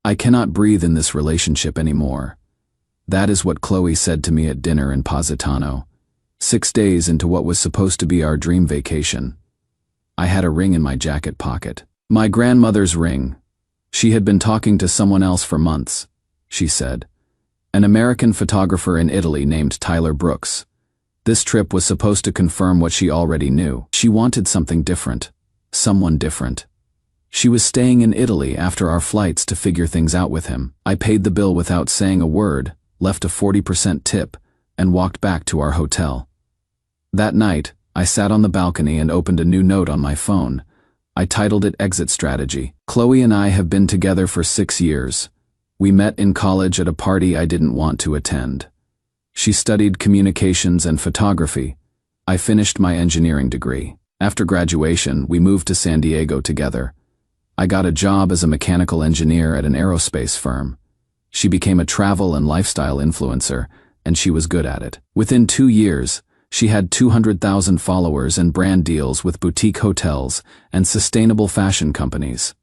I cannot breathe in this relationship anymore. That is what Khloe said to me at dinner in Positano, 6 days into what was supposed to be our dream vacation. I had a ring in my jacket pocket. My grandmother's ring. She had been talking to someone else for months, she said. An American photographer in Italy named Tyler Brooks. This trip was supposed to confirm what she already knew. She wanted something different. Someone different. She was staying in Italy after our flights to figure things out with him. I paid the bill without saying a word, left a 40% tip, and walked back to our hotel. That night, I sat on the balcony and opened a new note on my phone. I titled it Exit Strategy. Khloe and I have been together for 6 years. We met in college at a party I didn't want to attend. She studied communications and photography. I finished my engineering degree. After graduation, we moved to San Diego together. I got a job as a mechanical engineer at an aerospace firm. She became a travel and lifestyle influencer, and she was good at it. Within 2 years, she had 200,000 followers and brand deals with boutique hotels and sustainable fashion companies.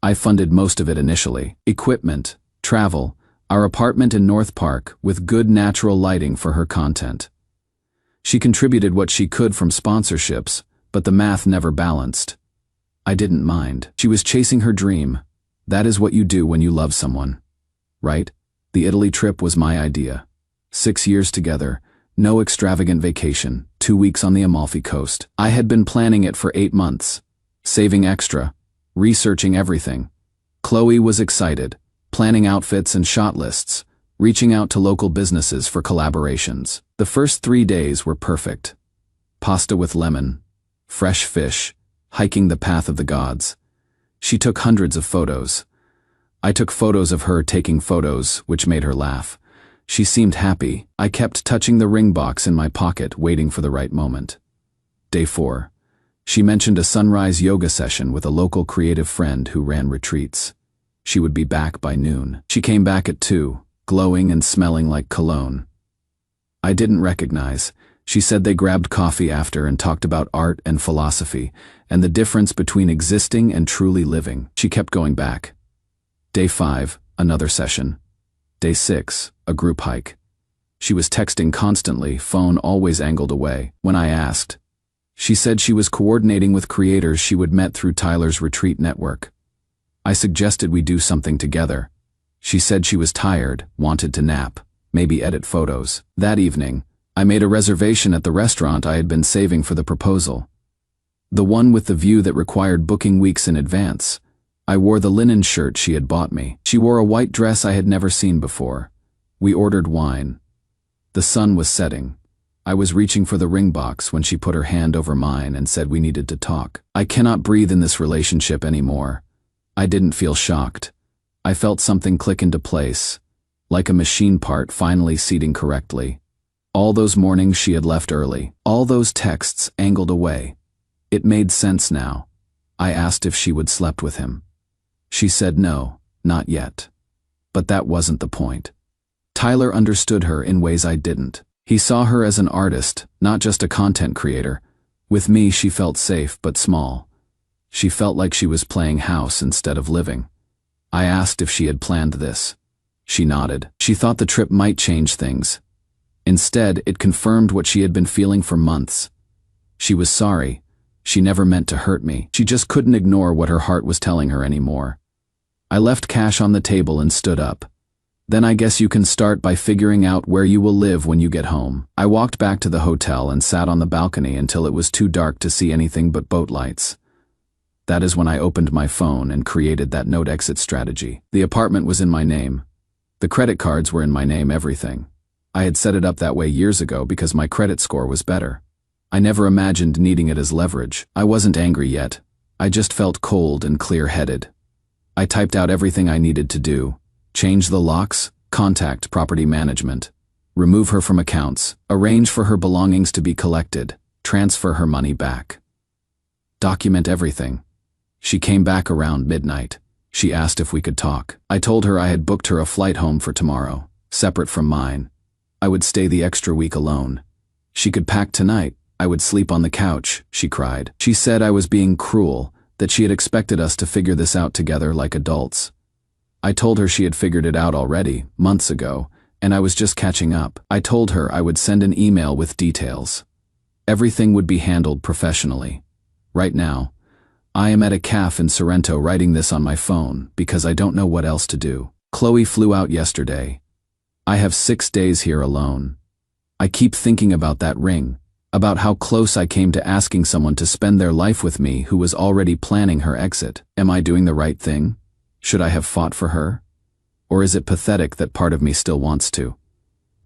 I funded most of it initially. Equipment, travel, our apartment in North Park with good natural lighting for her content. She contributed what she could from sponsorships, but the math never balanced. I didn't mind. She was chasing her dream. That is what you do when you love someone. Right? The Italy trip was my idea. 6 years together, no extravagant vacation, 2 weeks on the Amalfi Coast. I had been planning it for 8 months, saving extra, researching everything. Khloe was excited, planning outfits and shot lists, reaching out to local businesses for collaborations. The first 3 days were perfect. Pasta with lemon, fresh fish, hiking the path of the gods. She took hundreds of photos. I took photos of her taking photos, which made her laugh. She seemed happy. I kept touching the ring box in my pocket, waiting for the right moment. Day 4. She mentioned a sunrise yoga session with a local creative friend who ran retreats. She would be back by noon. She came back at 2, glowing and smelling like cologne. I didn't recognize. She said they grabbed coffee after and talked about art and philosophy, and the difference between existing and truly living. She kept going back. Day 5, another session. Day 6, a group hike. She was texting constantly, phone always angled away. When I asked, she said she was coordinating with creators she would met through Tyler's retreat network. I suggested we do something together. She said she was tired, wanted to nap, maybe edit photos. That evening, I made a reservation at the restaurant I had been saving for the proposal. The one with the view that required booking weeks in advance. I wore the linen shirt she had bought me. She wore a white dress I had never seen before. We ordered wine. The sun was setting. I was reaching for the ring box when she put her hand over mine and said we needed to talk. I cannot breathe in this relationship anymore. I didn't feel shocked. I felt something click into place, like a machine part finally seating correctly. All those mornings she had left early, all those texts angled away. It made sense now. I asked if she would slept with him. She said no, not yet. But that wasn't the point. Tyler understood her in ways I didn't. He saw her as an artist, not just a content creator. With me, she felt safe but small. She felt like she was playing house instead of living. I asked if she had planned this. She nodded. She thought the trip might change things. Instead, it confirmed what she had been feeling for months. She was sorry. She never meant to hurt me. She just couldn't ignore what her heart was telling her anymore. I left cash on the table and stood up. Then I guess you can start by figuring out where you will live when you get home. I walked back to the hotel and sat on the balcony until it was too dark to see anything but boat lights. That is when I opened my phone and created that note exit strategy. The apartment was in my name. The credit cards were in my name, everything. I had set it up that way years ago because my credit score was better. I never imagined needing it as leverage. I wasn't angry yet. I just felt cold and clear-headed. I typed out everything I needed to do. Change the locks, contact property management, remove her from accounts, arrange for her belongings to be collected, transfer her money back. Document everything. She came back around midnight. She asked if we could talk. I told her I had booked her a flight home for tomorrow, separate from mine. I would stay the extra week alone. She could pack tonight. I would sleep on the couch, she cried. She said I was being cruel, that she had expected us to figure this out together like adults. I told her she had figured it out already, months ago, and I was just catching up. I told her I would send an email with details. Everything would be handled professionally. Right now, I am at a cafe in Sorrento writing this on my phone because I don't know what else to do. Khloe flew out yesterday. I have 6 days here alone. I keep thinking about that ring, about how close I came to asking someone to spend their life with me who was already planning her exit. Am I doing the right thing? Should I have fought for her? Or is it pathetic that part of me still wants to?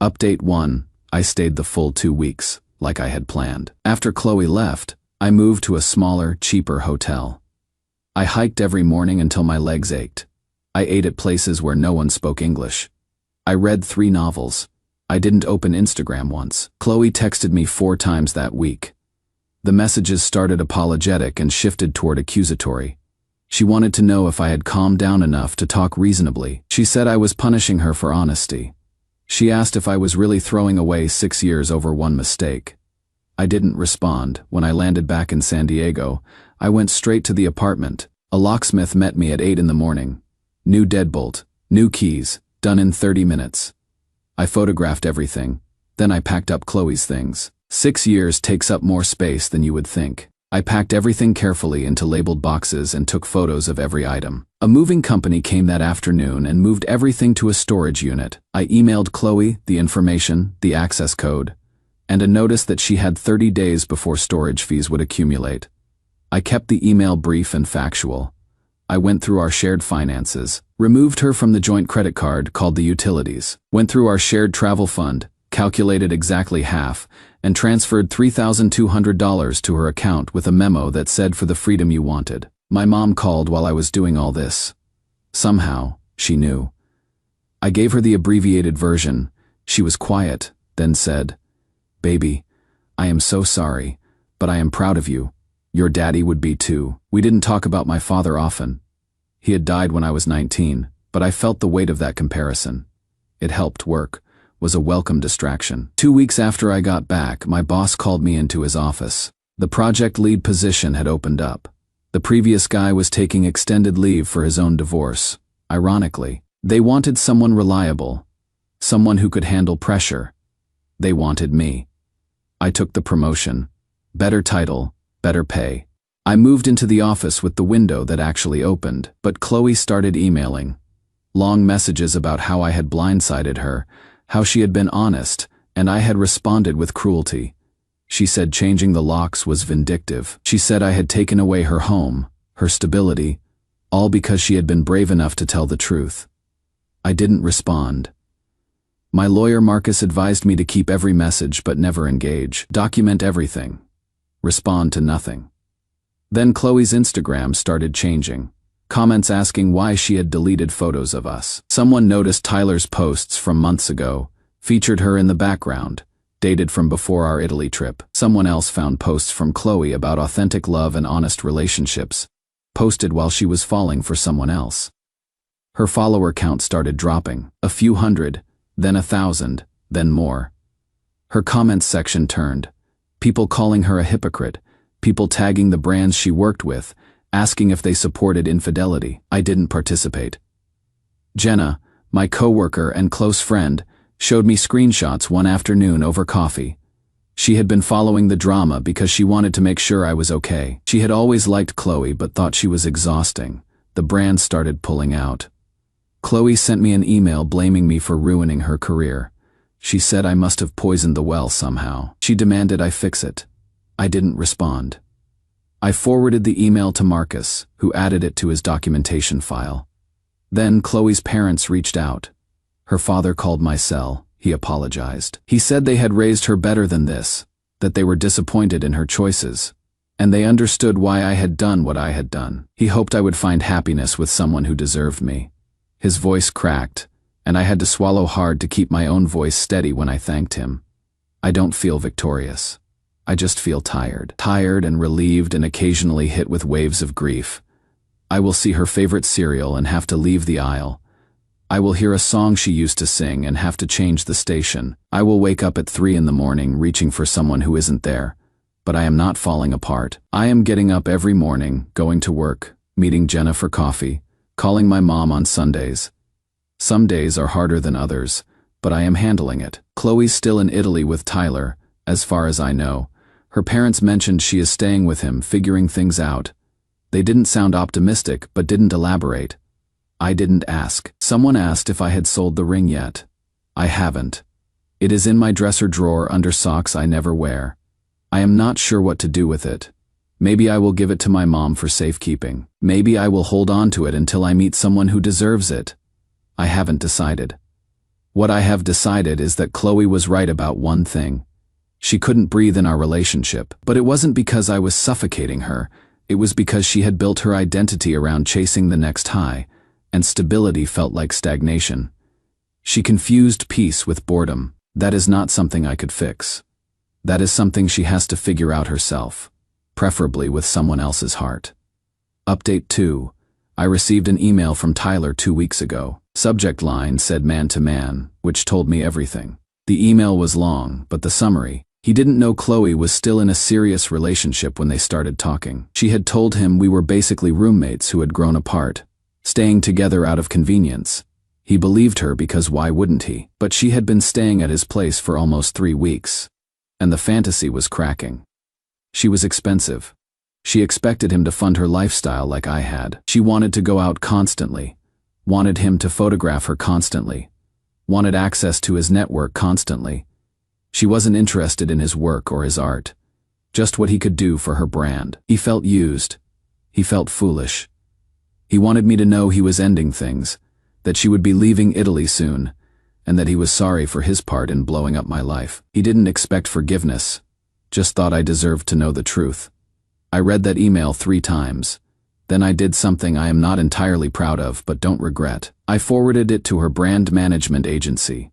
Update 1. I stayed the full 2 weeks, like I had planned. After Khloe left, I moved to a smaller, cheaper hotel. I hiked every morning until my legs ached. I ate at places where no one spoke English. I read 3 novels. I didn't open Instagram once. Khloe texted me 4 times that week. The messages started apologetic and shifted toward accusatory. She wanted to know if I had calmed down enough to talk reasonably. She said I was punishing her for honesty. She asked if I was really throwing away 6 years over one mistake. I didn't respond. When I landed back in San Diego, I went straight to the apartment. A locksmith met me at 8 in the morning. New deadbolt, new keys, done in 30 minutes. I photographed everything. Then I packed up Khloe's things. 6 years takes up more space than you would think. I packed everything carefully into labeled boxes and took photos of every item. A moving company came that afternoon and moved everything to a storage unit. I emailed Khloe the information, the access code, and a notice that she had 30 days before storage fees would accumulate. I kept the email brief and factual. I went through our shared finances, removed her from the joint credit card called the utilities, went through our shared travel fund, calculated exactly half, and transferred $3,200 to her account with a memo that said for the freedom you wanted. My mom called while I was doing all this. Somehow, she knew. I gave her the abbreviated version. She was quiet, then said, "Baby, I am so sorry, but I am proud of you. Your daddy would be too." We didn't talk about my father often. He had died when I was 19, but I felt the weight of that comparison. It helped work, was a welcome distraction. 2 weeks after I got back, my boss called me into his office. The project lead position had opened up. The previous guy was taking extended leave for his own divorce. Ironically, they wanted someone reliable, someone who could handle pressure. They wanted me. I took the promotion. Better title, better pay. I moved into the office with the window that actually opened, but Khloe started emailing. Long messages about how I had blindsided her, how she had been honest, and I had responded with cruelty. She said changing the locks was vindictive. She said I had taken away her home, her stability, all because she had been brave enough to tell the truth. I didn't respond. My lawyer Marcus advised me to keep every message but never engage. Document everything. Respond to nothing. Then Khloe's Instagram started changing. Comments asking why she had deleted photos of us. Someone noticed Tyler's posts from months ago, featured her in the background, dated from before our Italy trip. Someone else found posts from Khloe about authentic love and honest relationships, posted while she was falling for someone else. Her follower count started dropping, a few hundred, then 1,000, then more. Her comments section turned. People calling her a hypocrite, people tagging the brands she worked with, asking if they supported infidelity. I didn't participate. Jenna, my coworker and close friend, showed me screenshots one afternoon over coffee. She had been following the drama because she wanted to make sure I was okay. She had always liked Khloe but thought she was exhausting. The brand started pulling out. Khloe sent me an email blaming me for ruining her career. She said I must have poisoned the well somehow. She demanded I fix it. I didn't respond. I forwarded the email to Marcus, who added it to his documentation file. Then Khloe's parents reached out. Her father called my cell. He apologized. He said they had raised her better than this, that they were disappointed in her choices, and they understood why I had done what I had done. He hoped I would find happiness with someone who deserved me. His voice cracked, and I had to swallow hard to keep my own voice steady when I thanked him. I don't feel victorious. I just feel tired. Tired and relieved and occasionally hit with waves of grief. I will see her favorite cereal and have to leave the aisle. I will hear a song she used to sing and have to change the station. I will wake up at 3 in the morning reaching for someone who isn't there. But I am not falling apart. I am getting up every morning, going to work, meeting Jenna for coffee, calling my mom on Sundays, Some days are harder than others, but I am handling it. Khloe's still in Italy with Tyler, as far as I know. Her parents mentioned she is staying with him, figuring things out. They didn't sound optimistic, but didn't elaborate. I didn't ask. Someone asked if I had sold the ring yet. I haven't. It is in my dresser drawer under socks I never wear. I am not sure what to do with it. Maybe I will give it to my mom for safekeeping. Maybe I will hold on to it until I meet someone who deserves it. I haven't decided. What I have decided is that Khloe was right about one thing. She couldn't breathe in our relationship, but it wasn't because I was suffocating her. It was because she had built her identity around chasing the next high, and stability felt like stagnation. She confused peace with boredom. That is not something I could fix. That is something she has to figure out herself, preferably with someone else's heart. Update 2. I received an email from Tyler 2 weeks ago. Subject line said man to man, which told me everything. The email was long, but the summary: he didn't know Khloe was still in a serious relationship when they started talking. She had told him we were basically roommates who had grown apart, staying together out of convenience. He believed her because why wouldn't he? But she had been staying at his place for almost 3 weeks. And the fantasy was cracking. She was expensive. She expected him to fund her lifestyle like I had. She wanted to go out constantly, wanted him to photograph her constantly, wanted access to his network constantly. She wasn't interested in his work or his art, just what he could do for her brand. He felt used. He felt foolish. He wanted me to know he was ending things, that she would be leaving Italy soon, and that he was sorry for his part in blowing up my life. He didn't expect forgiveness, just thought I deserved to know the truth. I read that email 3 times. Then I did something I am not entirely proud of but don't regret. I forwarded it to her brand management agency,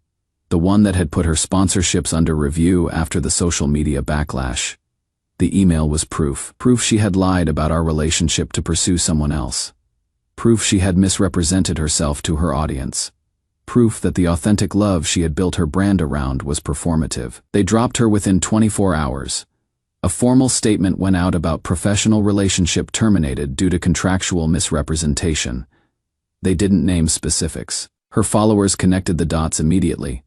the one that had put her sponsorships under review after the social media backlash. The email was proof she had lied about our relationship to pursue someone else. Proof she had misrepresented herself to her audience. Proof that the authentic love she had built her brand around was performative. They dropped her within 24 hours. A formal statement went out about professional relationship terminated due to contractual misrepresentation. They didn't name specifics. Her followers connected the dots immediately.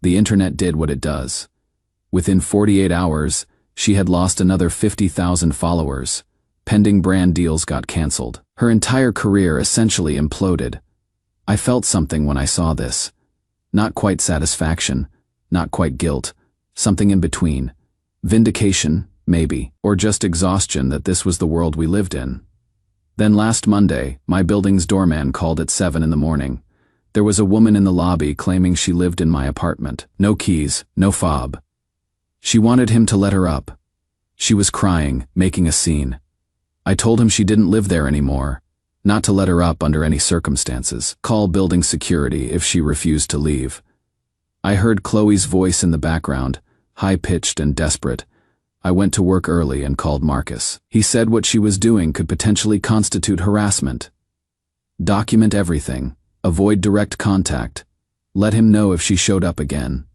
The internet did what it does. Within 48 hours, she had lost another 50,000 followers. Pending brand deals got canceled. Her entire career essentially imploded. I felt something when I saw this. Not quite satisfaction, not quite guilt, something in between. Vindication, maybe, or just exhaustion that this was the world we lived in. Then last Monday, my building's doorman called at 7 in the morning. There was a woman in the lobby claiming she lived in my apartment. No keys, no fob. She wanted him to let her up. She was crying, making a scene. I told him she didn't live there anymore, not to let her up under any circumstances. Call building security if she refused to leave. I heard Khloe's voice in the background, high-pitched and desperate. I went to work early and called Marcus. He said what she was doing could potentially constitute harassment. Document everything. Avoid direct contact. Let him know if she showed up again.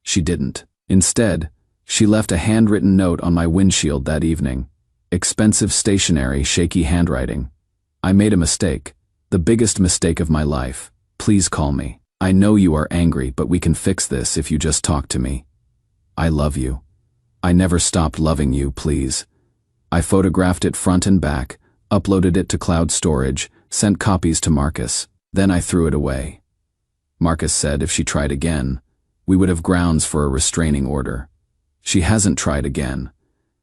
She didn't. Instead, she left a handwritten note on my windshield that evening. Expensive stationery, shaky handwriting. I made a mistake. The biggest mistake of my life. Please call me. I know you are angry, but we can fix this if you just talk to me. I love you. I never stopped loving you, please. I photographed it front and back, uploaded it to cloud storage, sent copies to Marcus. Then I threw it away. Marcus said if she tried again, we would have grounds for a restraining order. She hasn't tried again.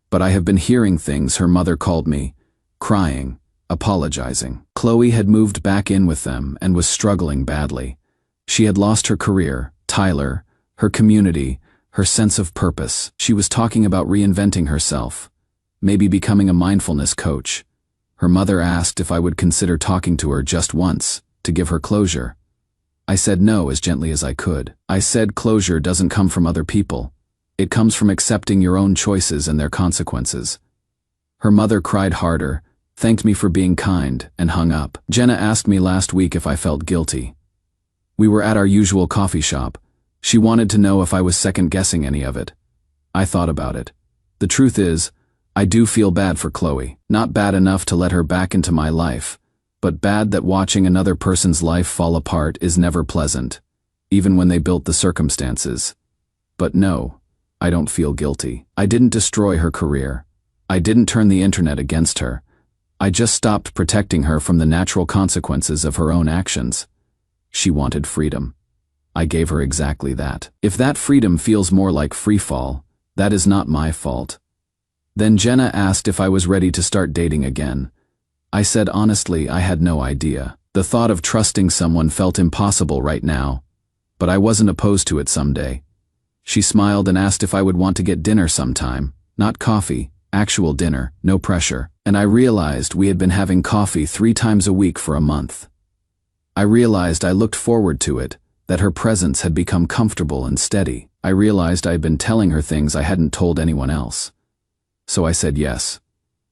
But I have been hearing things. Her mother called me, crying, apologizing. Khloe had moved back in with them and was struggling badly. She had lost her career, Tyler, her community, her sense of purpose. She was talking about reinventing herself, maybe becoming a mindfulness coach. Her mother asked if I would consider talking to her just once, to give her closure. I said no as gently as I could. I said closure doesn't come from other people. It comes from accepting your own choices and their consequences. Her mother cried harder, thanked me for being kind, and hung up. Jenna asked me last week if I felt guilty. We were at our usual coffee shop. She wanted to know if I was second-guessing any of it. I thought about it. The truth is, I do feel bad for Khloe. Not bad enough to let her back into my life, but bad that watching another person's life fall apart is never pleasant, even when they built the circumstances. But no, I don't feel guilty. I didn't destroy her career. I didn't turn the internet against her. I just stopped protecting her from the natural consequences of her own actions. She wanted freedom. I gave her exactly that. If that freedom feels more like free fall, that is not my fault. Then Jenna asked if I was ready to start dating again. I said honestly I had no idea. The thought of trusting someone felt impossible right now, but I wasn't opposed to it someday. She smiled and asked if I would want to get dinner sometime. Not coffee, actual dinner, no pressure. And I realized we had been having coffee 3 times a week for a month. I realized I looked forward to it, that her presence had become comfortable and steady. I realized I had been telling her things I hadn't told anyone else. So I said yes.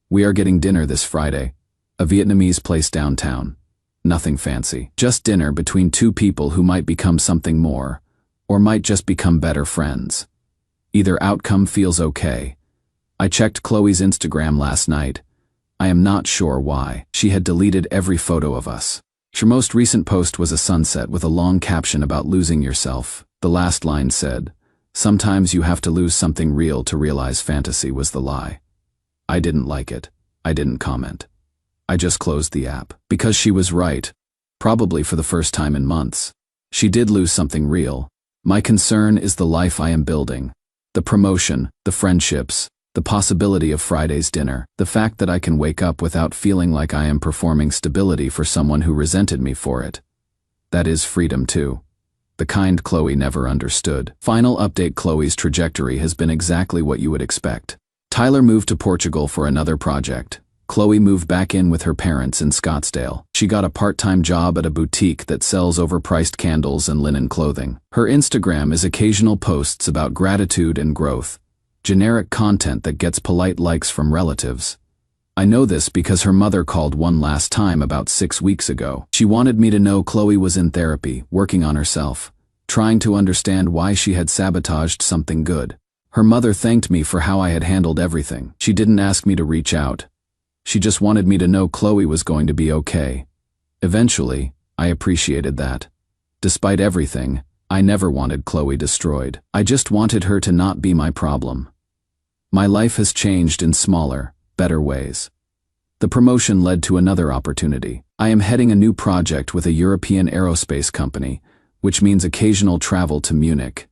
We are getting dinner this Friday. A Vietnamese place downtown. Nothing fancy. Just dinner between 2 people who might become something more, or might just become better friends. Either outcome feels okay. I checked Khloe's Instagram last night. I am not sure why. She had deleted every photo of us. Her most recent post was a sunset with a long caption about losing yourself. The last line said, "Sometimes you have to lose something real to realize fantasy was the lie." I didn't like it. I didn't comment. I just closed the app. Because she was right. Probably for the first time in months. She did lose something real. My concern is the life I am building. The promotion, the friendships, the possibility of Friday's dinner, the fact that I can wake up without feeling like I am performing stability for someone who resented me for it. That is freedom too. The kind Khloe never understood. Final update: Khloe's trajectory has been exactly what you would expect. Tyler moved to Portugal for another project. Khloe moved back in with her parents in Scottsdale. She got a part-time job at a boutique that sells overpriced candles and linen clothing. Her Instagram is occasional posts about gratitude and growth. Generic content that gets polite likes from relatives. I know this because her mother called one last time about 6 weeks ago. She wanted me to know Khloe was in therapy, working on herself, trying to understand why she had sabotaged something good. Her mother thanked me for how I had handled everything. She didn't ask me to reach out. She just wanted me to know Khloe was going to be okay. Eventually, I appreciated that. Despite everything, I never wanted Khloe destroyed. I just wanted her to not be my problem. My life has changed in smaller, better ways. The promotion led to another opportunity. I am heading a new project with a European aerospace company, which means occasional travel to Munich.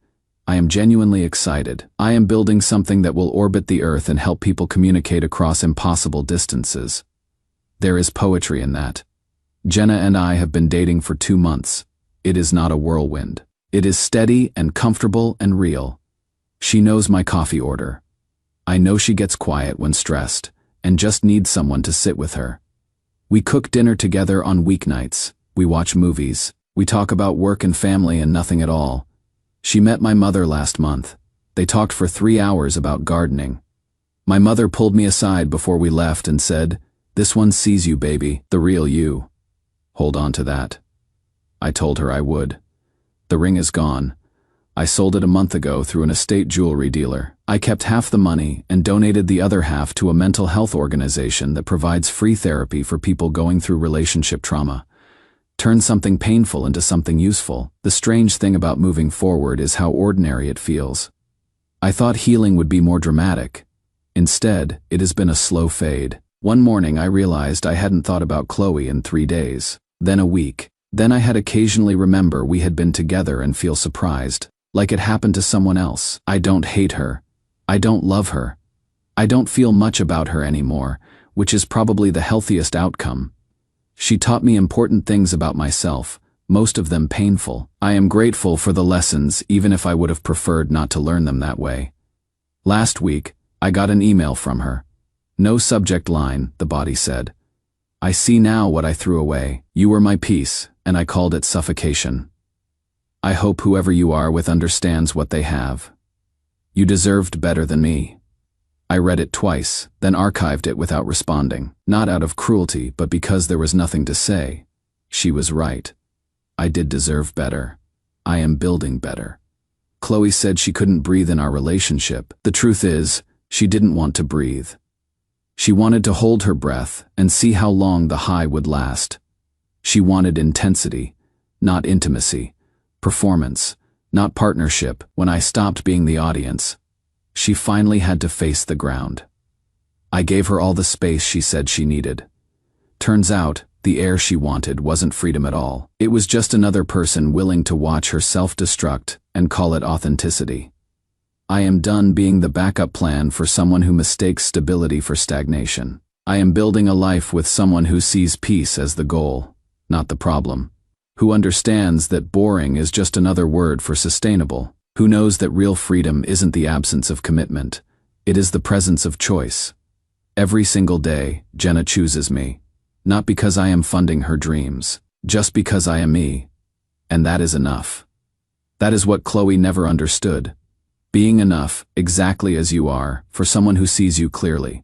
I am genuinely excited. I am building something that will orbit the Earth and help people communicate across impossible distances. There is poetry in that. Jenna and I have been dating for 2 months. It is not a whirlwind. It is steady and comfortable and real. She knows my coffee order. I know she gets quiet when stressed and just needs someone to sit with her. We cook dinner together on weeknights. We watch movies. We talk about work and family and nothing at all. She met my mother last month. They talked for 3 hours about gardening. My mother pulled me aside before we left and said, "This one sees you, baby, the real you. Hold on to that." I told her I would. The ring is gone. I sold it a month ago through an estate jewelry dealer. I kept half the money and donated the other half to a mental health organization that provides free therapy for people going through relationship trauma. Turn something painful into something useful. The strange thing about moving forward is how ordinary it feels. I thought healing would be more dramatic. Instead, it has been a slow fade. One morning I realized I hadn't thought about Khloe in 3 days, then a week. Then I had occasionally remember we had been together and feel surprised, like it happened to someone else. I don't hate her. I don't love her. I don't feel much about her anymore, which is probably the healthiest outcome. She taught me important things about myself, most of them painful. I am grateful for the lessons even if I would have preferred not to learn them that way. Last week, I got an email from her. No subject line, the body said. "I see now what I threw away. You were my peace, and I called it suffocation. I hope whoever you are with understands what they have. You deserved better than me." I read it twice, then archived it without responding, not out of cruelty but because there was nothing to say. She was right. I did deserve better. I am building better. Khloe said she couldn't breathe in our relationship. The truth is, she didn't want to breathe. She wanted to hold her breath and see how long the high would last. She wanted intensity, not intimacy, performance, not partnership. When I stopped being the audience, she finally had to face the ground. I gave her all the space she said she needed. Turns out, the air she wanted wasn't freedom at all. It was just another person willing to watch her self-destruct and call it authenticity. I am done being the backup plan for someone who mistakes stability for stagnation. I am building a life with someone who sees peace as the goal, not the problem. Who understands that boring is just another word for sustainable. Who knows that real freedom isn't the absence of commitment, it is the presence of choice. Every single day, Jenna chooses me. Not because I am funding her dreams, just because I am me. And that is enough. That is what Khloe never understood. Being enough, exactly as you are, for someone who sees you clearly.